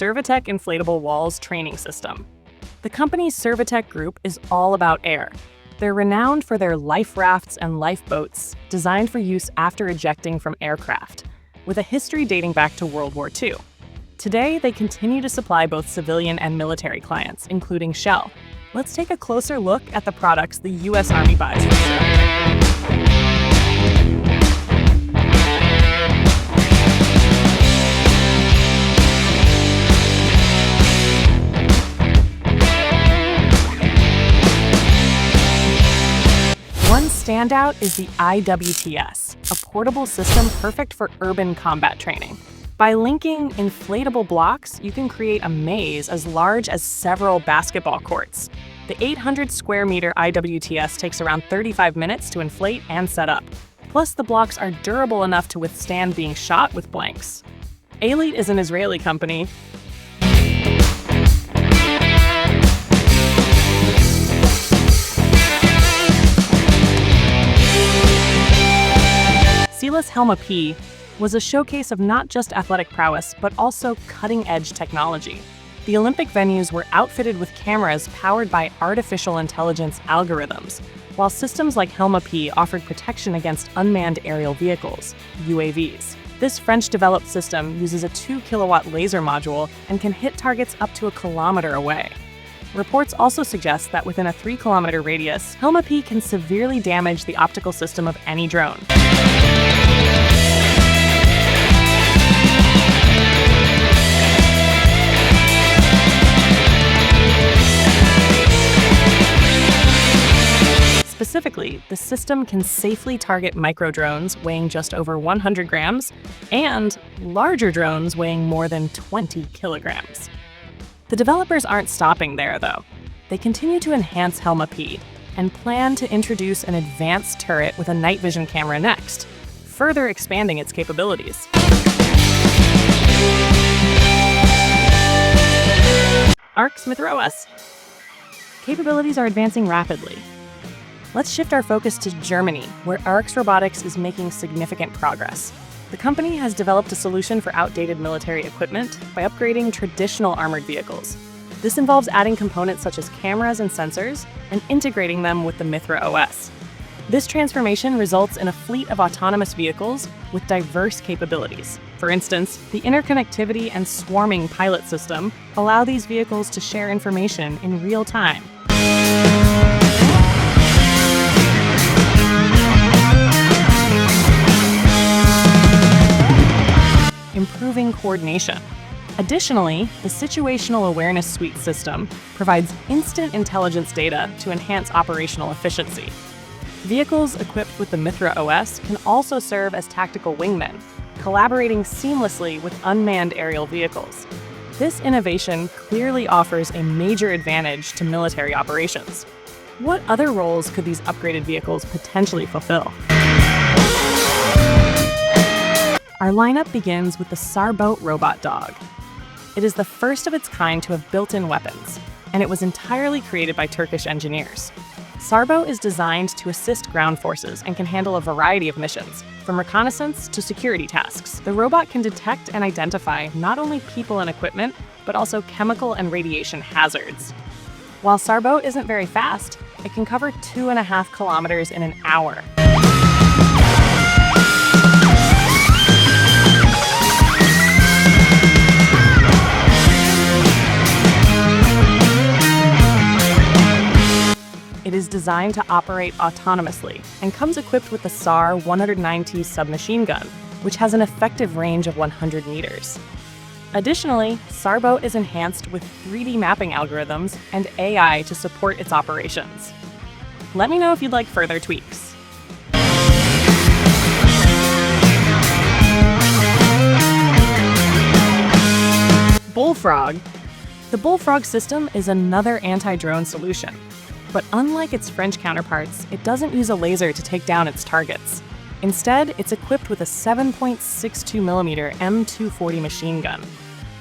Survitec Inflatable Walls training system. The company's Survitec group is all about air. They're renowned for their life rafts and lifeboats, designed for use after ejecting from aircraft, with a history dating back to World War II. Today, they continue to supply both civilian and military clients, including Shell. Let's take a closer look at the products the U.S. Army buys from Shell. One standout is the IWTS, a portable system perfect for urban combat training. By linking inflatable blocks, you can create a maze as large as several basketball courts. The 800 square meter IWTS takes around 35 minutes to inflate and set up. Plus, the blocks are durable enough to withstand being shot with blanks. Agilite is an Israeli company. CILAS HELMA-P was a showcase of not just athletic prowess, but also cutting-edge technology. The Olympic venues were outfitted with cameras powered by artificial intelligence algorithms, while systems like HELMA-P offered protection against unmanned aerial vehicles, UAVs. This French-developed system uses a 2-kilowatt laser module and can hit targets up to 1 kilometer away. Reports also suggest that within a 3-kilometer radius, HELMA-P can severely damage the optical system of any drone. Specifically, the system can safely target micro-drones weighing just over 100 grams and larger drones weighing more than 20 kilograms. The developers aren't stopping there, though. They continue to enhance HELMA-P and plan to introduce an advanced turret with a night vision camera next, further expanding its capabilities. ARC's MITHRA OS. Capabilities are advancing rapidly. Let's shift our focus to Germany, where ARC's robotics is making significant progress. The company has developed a solution for outdated military equipment by upgrading traditional armored vehicles. This involves adding components such as cameras and sensors and integrating them with the MITHRA OS. This transformation results in a fleet of autonomous vehicles with diverse capabilities. For instance, the interconnectivity and swarming pilot system allow these vehicles to share information in real time. Improving coordination. Additionally, the Situational Awareness Suite system provides instant intelligence data to enhance operational efficiency. Vehicles equipped with the MITHRA OS can also serve as tactical wingmen, collaborating seamlessly with unmanned aerial vehicles. This innovation clearly offers a major advantage to military operations. What other roles could these upgraded vehicles potentially fulfill? Our lineup begins with the SARBOT robot dog. It is the first of its kind to have built-in weapons, and it was entirely created by Turkish engineers. SARBOT is designed to assist ground forces and can handle a variety of missions, from reconnaissance to security tasks. The robot can detect and identify not only people and equipment, but also chemical and radiation hazards. While SARBOT isn't very fast, it can cover 2.5 kilometers in an hour. It is designed to operate autonomously and comes equipped with the SAR 109T submachine gun, which has an effective range of 100 meters. Additionally, SARBOT is enhanced with 3D mapping algorithms and AI to support its operations. Let me know if you'd like further tweaks. Bullfrog. The Bullfrog system is another anti-drone solution. But unlike its French counterparts, it doesn't use a laser to take down its targets. Instead, it's equipped with a 7.62mm M240 machine gun.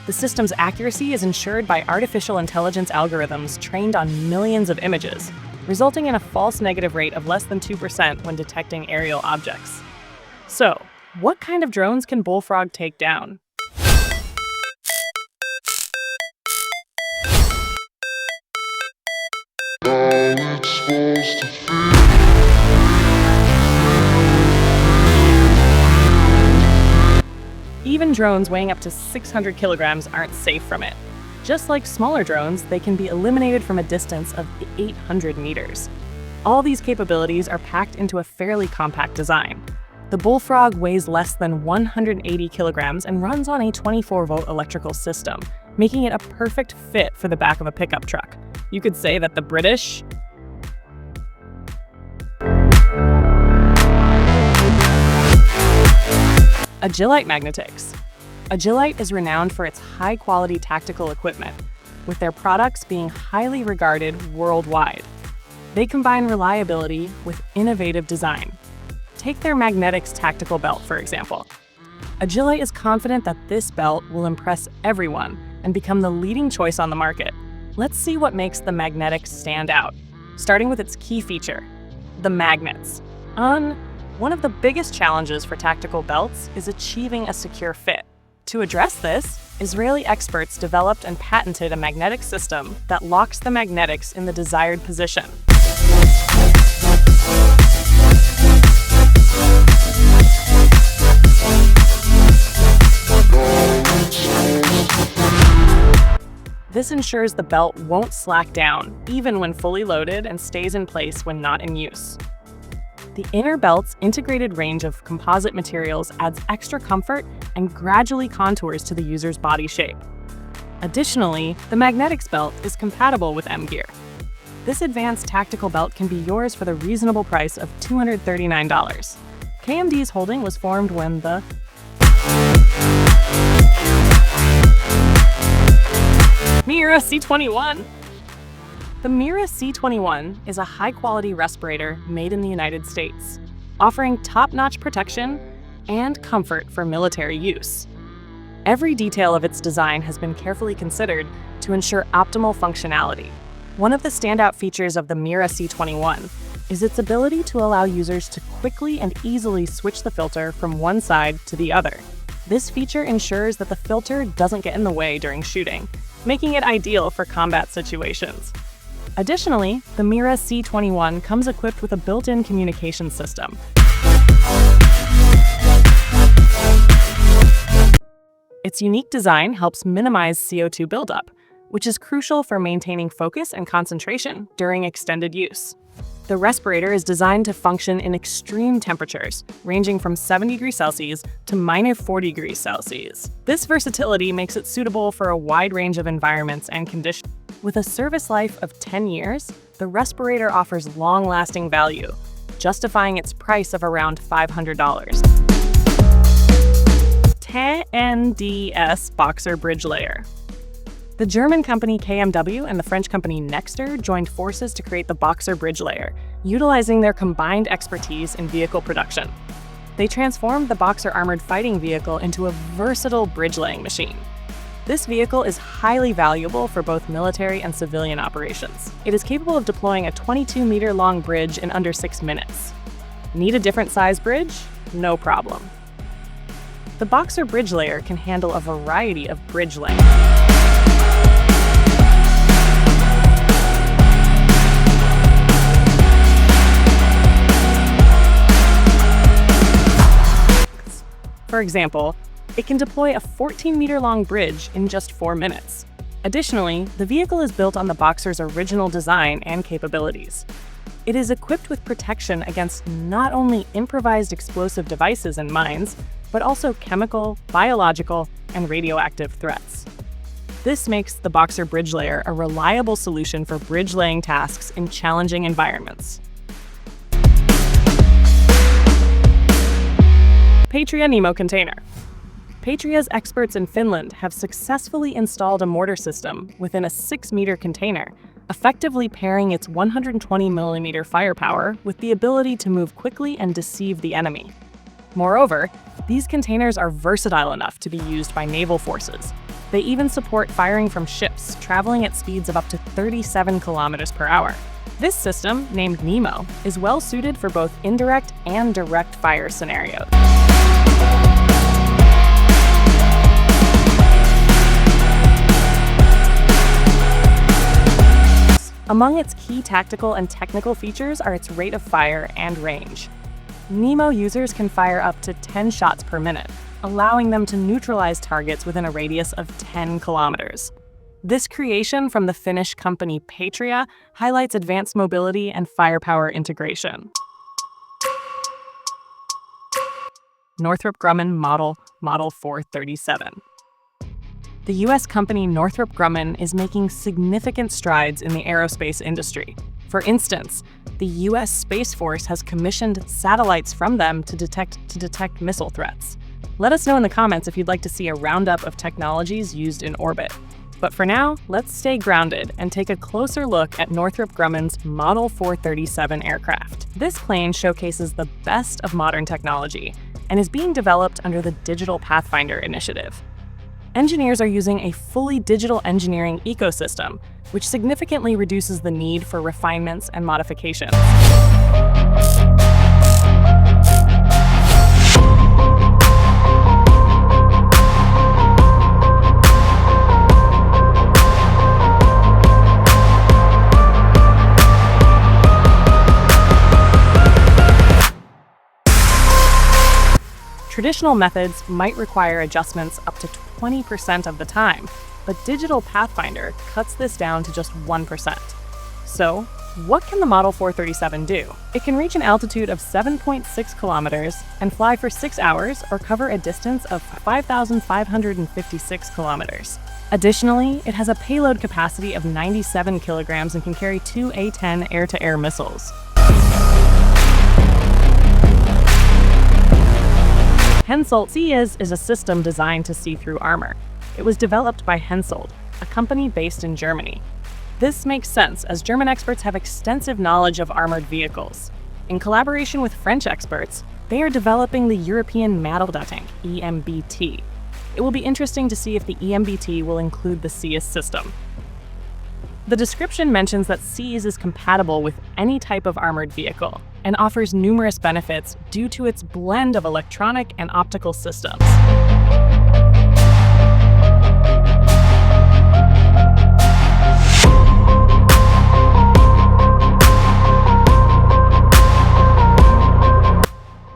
The system's accuracy is ensured by artificial intelligence algorithms trained on millions of images, resulting in a false negative rate of less than 2% when detecting aerial objects. So, what kind of drones can Bullfrog take down? Even drones weighing up to 600 kilograms aren't safe from it. Just like smaller drones, they can be eliminated from a distance of 800 meters. All these capabilities are packed into a fairly compact design. The Bullfrog weighs less than 180 kilograms and runs on a 24-volt electrical system, making it a perfect fit for the back of a pickup truck. You could say that the British Agilite Magnetix. Agilite is renowned for its high-quality tactical equipment, with their products being highly regarded worldwide. They combine reliability with innovative design. Take their Magnetix tactical belt, for example. Agilite is confident that this belt will impress everyone and become the leading choice on the market. Let's see what makes the Magnetix stand out, starting with its key feature, the magnets. One of the biggest challenges for tactical belts is achieving a secure fit. To address this, Israeli experts developed and patented a magnetic system that locks the magnetics in the desired position. This ensures the belt won't slack down, even when fully loaded, and stays in place when not in use. The inner belt's integrated range of composite materials adds extra comfort and gradually contours to the user's body shape. Additionally, the Magnetix belt is compatible with M-Gear. This advanced tactical belt can be yours for the reasonable price of $239. KMD's holding was formed when the MIRA C21. The MIRA C21 is a high-quality respirator made in the United States, offering top-notch protection and comfort for military use. Every detail of its design has been carefully considered to ensure optimal functionality. One of the standout features of the MIRA C21 is its ability to allow users to quickly and easily switch the filter from one side to the other. This feature ensures that the filter doesn't get in the way during shooting, making it ideal for combat situations. Additionally, the MIRA C21 comes equipped with a built-in communication system. Its unique design helps minimize CO2 buildup, which is crucial for maintaining focus and concentration during extended use. The respirator is designed to function in extreme temperatures, ranging from 70 degrees Celsius to -40 degrees Celsius. This versatility makes it suitable for a wide range of environments and conditions. With a service life of 10 years, the respirator offers long-lasting value, justifying its price of around $500. KNDS Boxer Bridge Layer. The German company KMW and the French company Nexter joined forces to create the Boxer Bridge Layer, utilizing their combined expertise in vehicle production. They transformed the Boxer armored fighting vehicle into a versatile bridge-laying machine. This vehicle is highly valuable for both military and civilian operations. It is capable of deploying a 22-meter-long bridge in under 6 minutes. Need a different size bridge? No problem. The Boxer Bridge Layer can handle a variety of bridge lengths. For example, it can deploy a 14-meter-long bridge in just 4 minutes. Additionally, the vehicle is built on the Boxer's original design and capabilities. It is equipped with protection against not only improvised explosive devices and mines, but also chemical, biological, and radioactive threats. This makes the Boxer Bridge Layer a reliable solution for bridge-laying tasks in challenging environments. PATRIA NEMO Container. PATRIA's experts in Finland have successfully installed a mortar system within a 6-meter container, effectively pairing its 120mm firepower with the ability to move quickly and deceive the enemy. Moreover, these containers are versatile enough to be used by naval forces. They even support firing from ships traveling at speeds of up to 37 kilometers per hour. This system, named NEMO, is well suited for both indirect and direct fire scenarios. Among its key tactical and technical features are its rate of fire and range. NEMO users can fire up to 10 shots per minute, allowing them to neutralize targets within a radius of 10 kilometers. This creation from the Finnish company PATRIA highlights advanced mobility and firepower integration. Northrop Grumman Model 437. The U.S. company Northrop Grumman is making significant strides in the aerospace industry. For instance, the U.S. Space Force has commissioned satellites from them to detect missile threats. Let us know in the comments if you'd like to see a roundup of technologies used in orbit. But for now, let's stay grounded and take a closer look at Northrop Grumman's Model 437 aircraft. This plane showcases the best of modern technology and is being developed under the Digital Pathfinder initiative. Engineers are using a fully digital engineering ecosystem, which significantly reduces the need for refinements and modifications. Traditional methods might require adjustments up to 20% of the time, but Digital Pathfinder cuts this down to just 1%. So, what can the Model 437 do? It can reach an altitude of 7.6 kilometers and fly for 6 hours or cover a distance of 5,556 kilometers. Additionally, it has a payload capacity of 97 kilograms and can carry 2 A-10 air-to-air missiles. HENSOLDT is a system designed to see through armor. It was developed by HENSOLDT, a company based in Germany. This makes sense as German experts have extensive knowledge of armored vehicles. In collaboration with French experts, they are developing the European Magnetix EMBT. It will be interesting to see if the EMBT will include the CILAS system. The description mentions that CILAS is compatible with any type of armored vehicle and offers numerous benefits due to its blend of electronic and optical systems.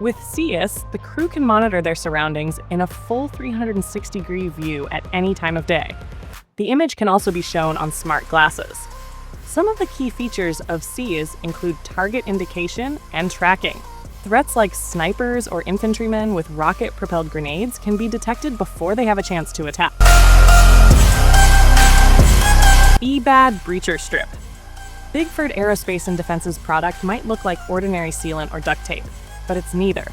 With CILAS, the crew can monitor their surroundings in a full 360-degree view at any time of day. The image can also be shown on smart glasses. Some of the key features of CILAS include target indication and tracking. Threats like snipers or infantrymen with rocket-propelled grenades can be detected before they have a chance to attack. EBAD Breacher Strip. Bigford Aerospace and Defense's product might look like ordinary sealant or duct tape, but it's neither.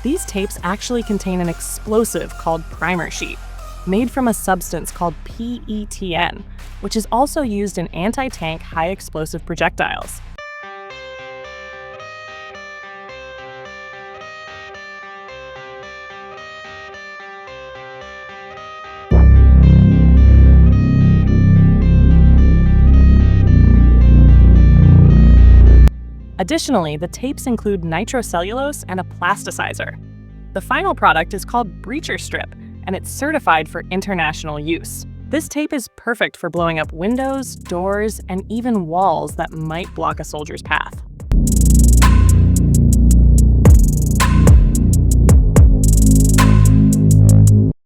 These tapes actually contain an explosive called primer sheet, made from a substance called PETN, which is also used in anti-tank high-explosive projectiles. Additionally, the tapes include nitrocellulose and a plasticizer. The final product is called Breacher Strip, and it's certified for international use. This tape is perfect for blowing up windows, doors, and even walls that might block a soldier's path.